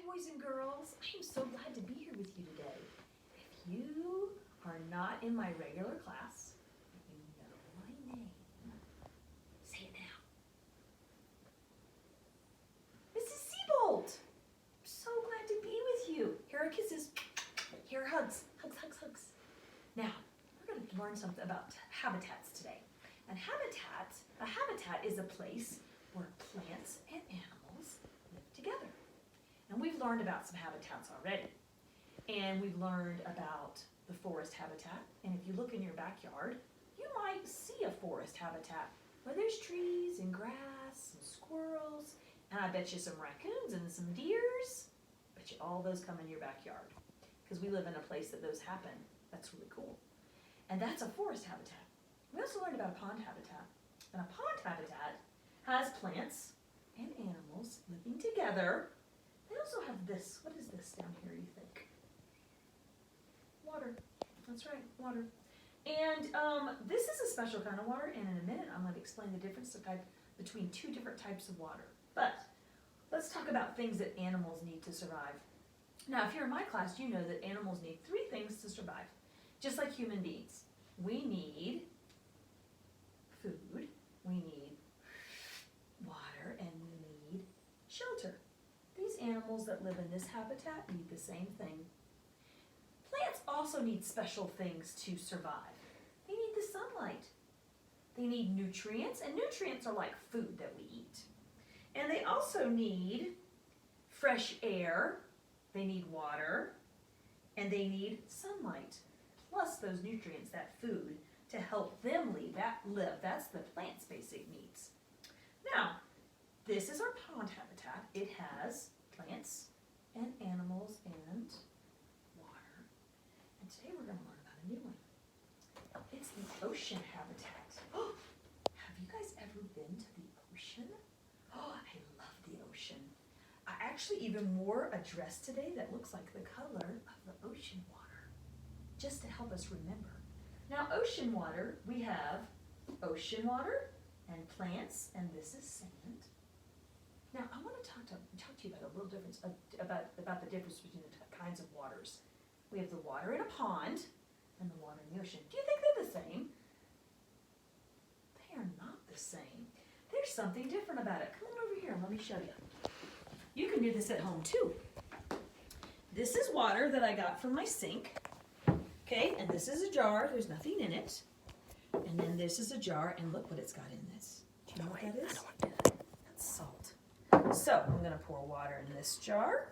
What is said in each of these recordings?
Hi, boys and girls. I am so glad to be here with you today. If you are not in my regular class, you know my name. Say it now. Mrs. Siebold. I'm so glad to be with you. Here are kisses. Here are hugs. Hugs, hugs, hugs. Now, we're going to learn something about habitats today. And a habitat is a place where plants and animals live together. And we've learned about some habitats already. And we've learned about the forest habitat. And if you look in your backyard, you might see a forest habitat where there's trees and grass and squirrels. And I bet you some raccoons and some deers. Bet you all those come in your backyard. Because we live in a place that those happen. That's really cool. And that's a forest habitat. We also learned about a pond habitat. And a pond habitat has plants and animals living together. They also have this. What is this down here, you think? Water. That's right, water. And this is a special kind of water, and in a minute I'm going to explain the difference between two different types of water. But let's talk about things that animals need to survive. Now, if you're in my class, you know that animals need three things to survive, just like human beings. We need food, we need water, and we need shelter. These animals that live in this habitat need the same thing. Plants also need special things to survive. They need the sunlight. They need nutrients, and nutrients are like food that we eat. And they also need fresh air, they need water, and they need sunlight, plus those nutrients, that food, to help them live. That's the plant's basic needs. Now, this is our pond habitat. It has plants and animals and water. And today we're going to learn about a new one. It's the ocean habitat. Have you guys ever been to the ocean? Oh, I love the ocean. I actually even wore a dress today that looks like the color of the ocean water, just to help us remember. Now, ocean water, we have ocean water and plants, and this is sand. Now, I want to talk to you about a little difference, about the difference between the kinds of waters. We have the water in a pond and the water in the ocean. Do you think they're the same? They are not the same. There's something different about it. Come on over here and let me show you. You can do this at home too. This is water that I got from my sink. Okay, and this is a jar. There's nothing in it. And then this is a jar, and look what it's got in this. Do you know what that is? I don't want to do that. That's salt. So I'm going to pour water in this jar.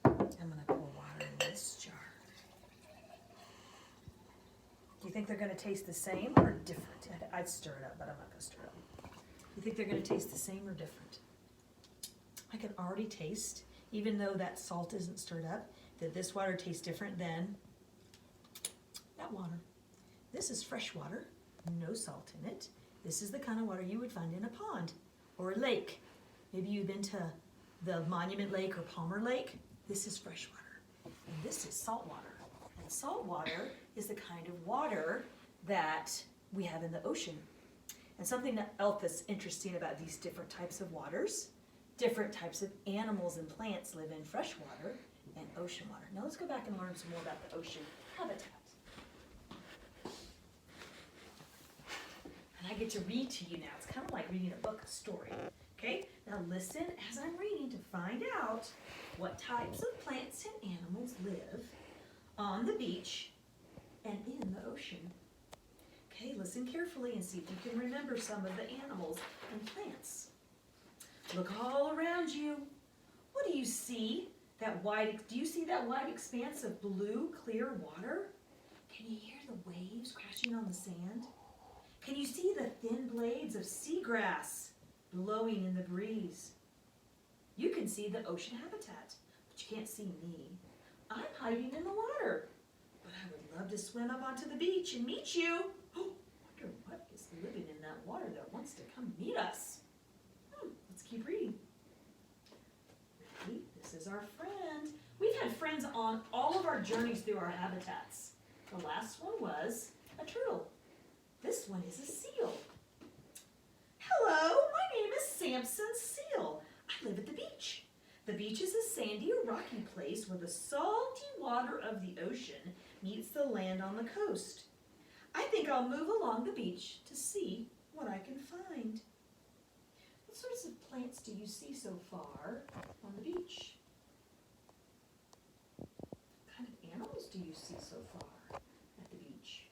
I'm going to pour water in this jar. Do you think they're going to taste the same or different? I'd stir it up, but I'm not going to stir it up. You think they're going to taste the same or different? I can already taste, even though that salt isn't stirred up, that this water tastes different than that water. This is fresh water, no salt in it. This is the kind of water you would find in a pond or a lake. Maybe you've been to the Monument Lake or Palmer Lake. This is fresh water, and this is salt water. And salt water is the kind of water that we have in the ocean. And something else that's interesting about these different types of waters, different types of animals and plants live in fresh water and ocean water. Now let's go back and learn some more about the ocean habitat. And I get to read to you now. It's kind of like reading a book, a story. Okay? Now listen as I'm reading to find out what types of plants and animals live on the beach and in the ocean. Okay, listen carefully and see if you can remember some of the animals and plants. Look all around you. What do you see? Do you see that wide expanse of blue, clear water? Can you hear the waves crashing on the sand? Can you see the thin blades of seagrass blowing in the breeze? You can see the ocean habitat, but you can't see me. I'm hiding in the water, but I would love to swim up onto the beach and meet you. Oh, wonder what is living in that water that wants to come meet us. Let's keep reading. Ready? This is our friend. We've had friends on all of our journeys through our habitats. The last one was a turtle. This one is a seal. Hello, my name is Samson Seal. I live at the The beach is a sandy or rocky place where the salty water of the ocean meets the land on the coast. I think I'll move along the beach to see what I can find. What sorts of plants do you see so far on the beach? What kind of animals do you see so far at the beach?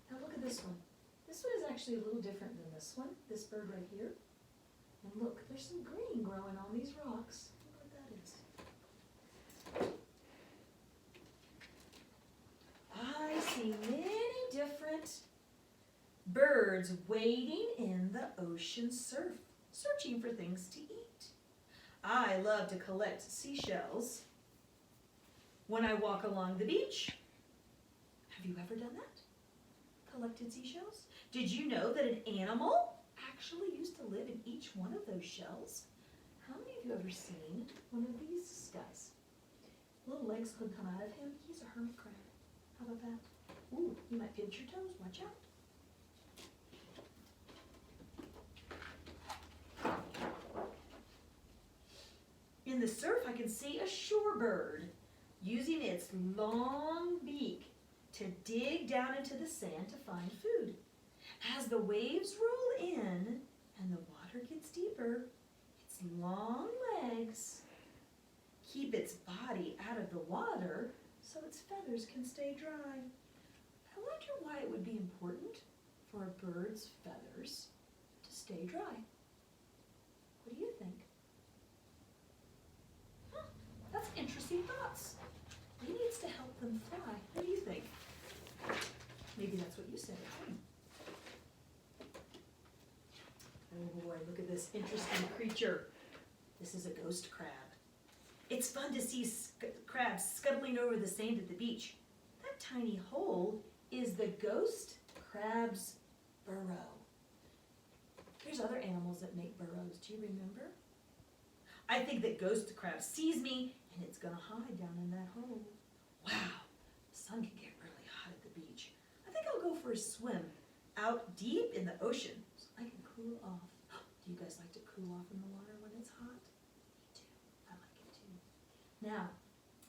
Now look at this one. This one is actually a little different than this one, this bird right here. And look, there's some green growing on these rocks. Look what that is. I see many different birds wading in the ocean surf, searching for things to eat. I love to collect seashells when I walk along the beach. Have you ever done that? Collected seashells? Did you know that an animal actually used to live in each one of those shells? How many of you ever seen one of these guys? Little legs could come out of him. He's a hermit crab. How about that? Ooh, you might pinch your toes. Watch out. In the surf, I can see a shorebird using its long beak to dig down into the sand to find food. As the waves roll in and the water gets deeper, its long legs keep its body out of the water so its feathers can stay dry. I wonder why it would be important for a bird's feathers to stay dry. What do you think? That's interesting thoughts. Maybe it's to help them fly. What do you think? Maybe that's what you said at home. Oh boy, look at this interesting creature. This is a ghost crab. It's fun to see crabs scuttling over the sand at the beach. That tiny hole is the ghost crab's burrow. There's other animals that make burrows. Do you remember? I think that ghost crab sees me and it's gonna hide down in that hole. Wow, the sun can get really hot at the beach. I think I'll go for a swim out deep in the ocean so I can cool off. Do you guys like to cool off in the water when it's hot? Me too, I like it too. Now,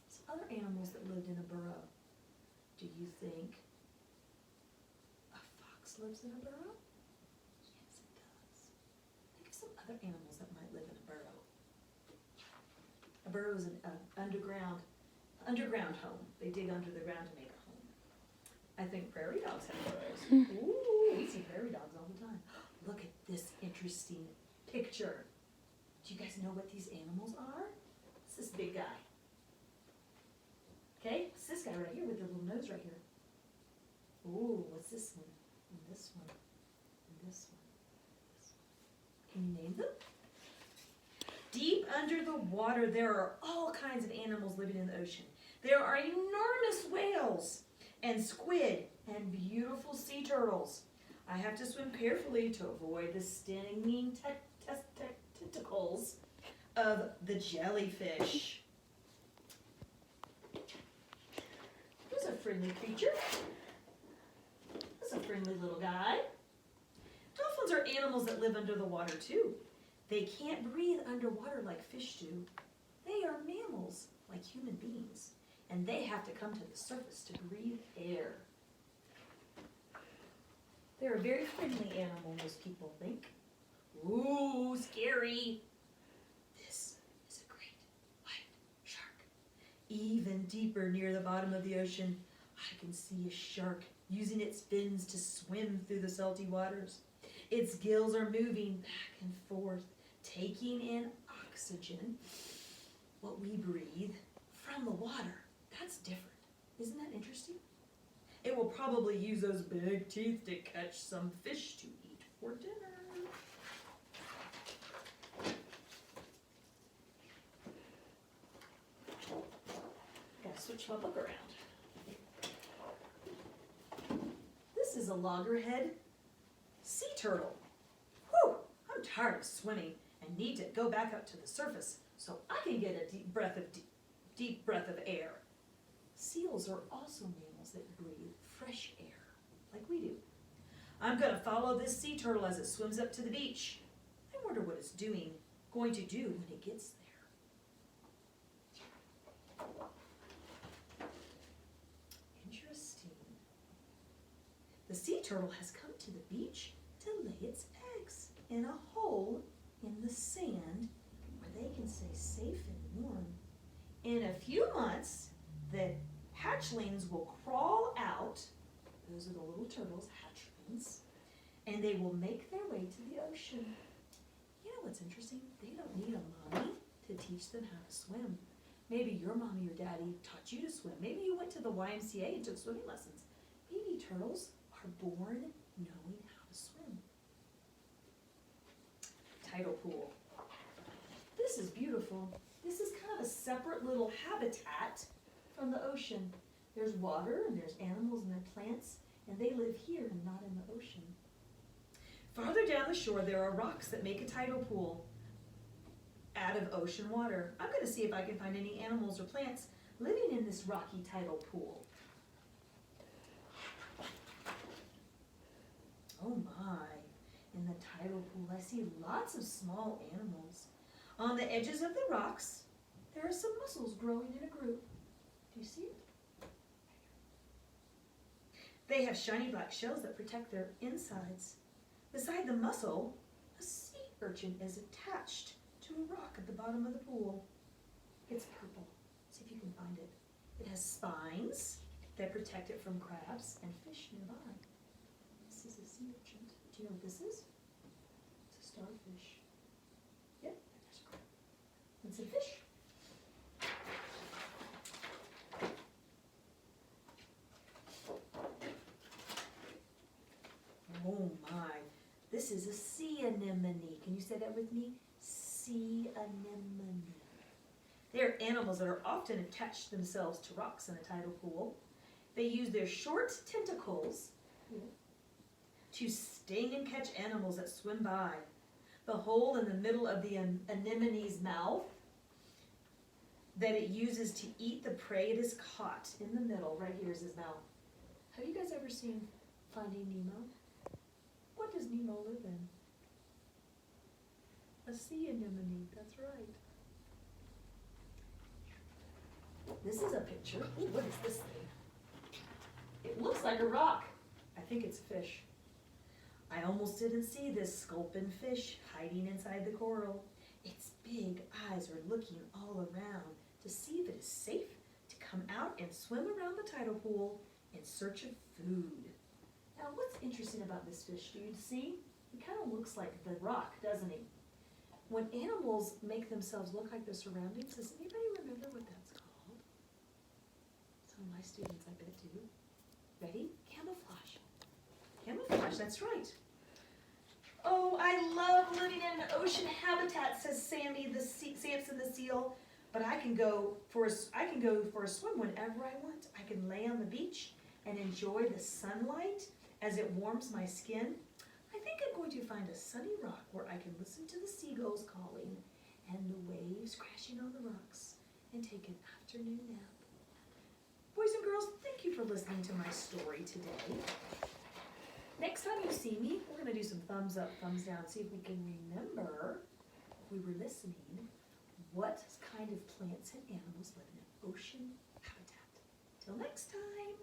some other animals that lived in a burrow. Do you think a fox lives in a burrow? Yes, it does. Think of some other animals that might live in a burrow. A burrow is an underground home. They dig under the ground to make a home. I think prairie dogs have burrows. Ooh, we see prairie dogs all the time. Look at this interesting picture. Do you guys know what these animals are? It's this big guy. Okay, it's this guy right here with the little nose right here. Ooh, what's this one? And this one. And this one. This one. Can you name them? Deep under the water, there are all kinds of animals living in the ocean. There are enormous whales and squid and beautiful sea turtles. I have to swim carefully to avoid the stinging tentacles of the jellyfish. Who's a friendly creature? That's a friendly little guy. Dolphins are animals that live under the water too. They can't breathe underwater like fish do. They are mammals like human beings, and they have to come to the surface to breathe air. They're a very friendly animal, most people think. Ooh, scary. This is a great white shark. Even deeper near the bottom of the ocean, I can see a shark using its fins to swim through the salty waters. Its gills are moving back and forth, taking in oxygen, what we breathe, from the water. That's different. Isn't that interesting? It will probably use those big teeth to catch some fish to eat for dinner. Gotta switch my book around. This is a loggerhead sea turtle. Whew, I'm tired of swimming and need to go back up to the surface so I can get a deep breath of air. Seals are also mammals that breathe fresh air, like we do. I'm going to follow this sea turtle as it swims up to the beach. I wonder what it's going to do when it gets there. turtle has come to the beach to lay its eggs in a hole in the sand where they can stay safe and warm. In a few months, the hatchlings will crawl out. Those are the little turtles, hatchlings, and they will make their way to the ocean. You know what's interesting? They don't need a mommy to teach them how to swim. Maybe your mommy or daddy taught you to swim. Maybe you went to the YMCA and took swimming lessons. Baby turtles are born knowing how to swim. Tidal pool. This is beautiful. This is kind of a separate little habitat from the ocean. There's water and there's animals and there's plants, and they live here and not in the ocean. Farther down the shore, there are rocks that make a tidal pool out of ocean water. I'm going to see if I can find any animals or plants living in this rocky tidal pool. Oh my, in the tidal pool I see lots of small animals. On the edges of the rocks, there are some mussels growing in a group. Do you see it? They have shiny black shells that protect their insides. Beside the mussel, a sea urchin is attached to a rock at the bottom of the pool. It's purple. See if you can find it. It has spines that protect it from crabs and fish nearby. This is a sea urchin. Do you know what this is? It's a starfish. Yep, there's a crab. It's a fish. Oh my, this is a sea anemone. Can you say that with me? Sea anemone. They are animals that are often attached themselves to rocks in a tidal pool. They use their short tentacles to sting and catch animals that swim by. The hole in the middle of the anemone's mouth that it uses to eat the prey it has caught in the middle, right here is his mouth. Have you guys ever seen Finding Nemo? What does Nemo live in? A sea anemone, that's right. This is a picture. Ooh, what is this thing? It looks like a rock. I think it's a fish. I almost didn't see this sculpin fish hiding inside the coral. Its big eyes are looking all around to see if it is safe to come out and swim around the tidal pool in search of food. Now, what's interesting about this fish? Do you see? He kind of looks like the rock, doesn't he? When animals make themselves look like their surroundings, does anybody remember what that's called? Some of my students, I bet, do. Ready? Camouflage. Camouflage, that's right. Oh, I love living in an ocean habitat, says Sammy, Samson the seal. But I can go for a swim whenever I want. I can lay on the beach and enjoy the sunlight as it warms my skin. I think I'm going to find a sunny rock where I can listen to the seagulls calling and the waves crashing on the rocks and take an afternoon nap. Boys and girls, thank you for listening to my story today. Next time you see me, we're going to do some thumbs up, thumbs down, see if we can remember, if we were listening, what kind of plants and animals live in an ocean habitat. Till next time.